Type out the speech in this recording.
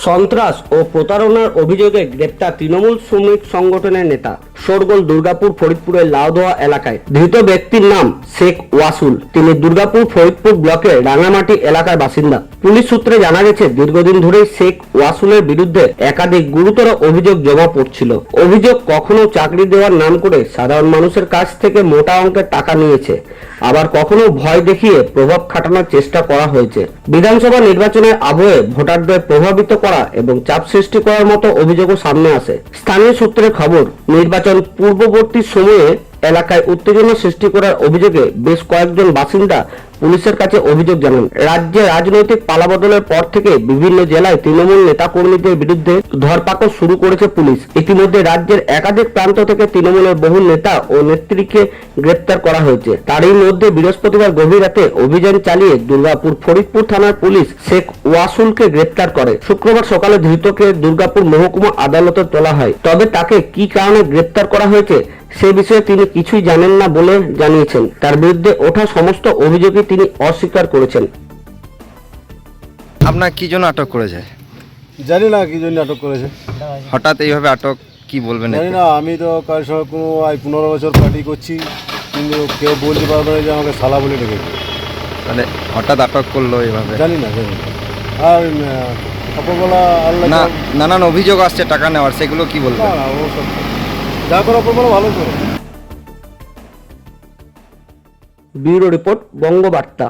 সন্ত্রাস ও প্রতারণার অভিযোগে গ্রেপ্তার তৃণমূল শ্রমিক সংগঠনের নেতা। শোরগোল দুর্গাপুর ফরিদপুরের লাউদোয়া এলাকায়। ধৃত ব্যক্তির নাম শেখ ওয়াসুল। তিনি দুর্গাপুর ফরিদপুর ব্লকের রাঙামাটি এলাকার বাসিন্দা। পুলিশ সূত্রে জানা গেছে, দীর্ঘদিন ধরেই শেখ ওয়াসুলের বিরুদ্ধে একাধিক গুরুতর অভিযোগ জমা পড়ছিল। অভিযোগ, কখনো চাকরি দেওয়ার নাম করে সাধারণ মানুষের কাছ থেকে মোটা অঙ্কের টাকা নিয়েছে, আবার কখনো ভয় দেখিয়ে প্রভাব খাটানোর চেষ্টা করা হয়েছে। বিধানসভা নির্বাচনের আবহে ভোটারদের প্রভাবিত করা এবং চাপ সৃষ্টি করার মতো অভিযোগও সামনে আসে। স্থানীয় সূত্রে খবর, নির্বাচন পূর্ববর্তী সময়ে এলাকায় উত্তেজনা সৃষ্টি করার অভিযোগে বেশ কয়েকজন বাসিন্দা পুলিশের কাছে অভিযোগ জানান। রাজ্যে রাজনৈতিক পালাবদলের পর থেকে বিভিন্ন জেলায় তৃণমূল নেতাকর্মীদের বিরুদ্ধে ধরপাকড় শুরু করেছে পুলিশ। ইতিমধ্যে রাজ্যের একাধিক প্রান্ত থেকে তৃণমূলের বহু নেতা ও নেত্রীকে গ্রেপ্তার করা হয়েছে। তারই মধ্যে বৃহস্পতিবার গভীর রাতে অভিযান চালিয়ে দুর্গাপুর ফরিদপুর থানার পুলিশ শেখ ওয়াসুলকে গ্রেপ্তার করে। শুক্রবার সকালে ধৃতকে দুর্গাপুর মহকুমা আদালতে তোলা হয়। তবে তাকে কি কারণে গ্রেপ্তার করা হয়েছে সে বিষয়ে তিনি কিছুই জানেন না বলে জানিয়েছেন। তার বিরুদ্ধে ওঠা সমস্ত অভিযোগই তিনি অস্বীকার করেছেন। আপনার কি জন্য আটক করেছে? জানি না কি জন্য আটক করেছে, হঠাৎ এইভাবে আটক, কি বলবেন? জানি না। আমি তো কার সঙ্গে কোনো 15 বছর পার্টি করছি, কিন্তু কেউ বলতে পারবে না যে আমাকে শালা বলে ডেকেছে। মানে হঠাৎ আটক করলো এইভাবে? জানি না। আর অপরবেলা আল্লাহ না, নানান অভিযোগ আসছে টাকা নেওয়ার, সেগুলো কি বলবেন? না, ও সব যা করে অপরবেলা ভালো করে। Bureau report, Bangabarta.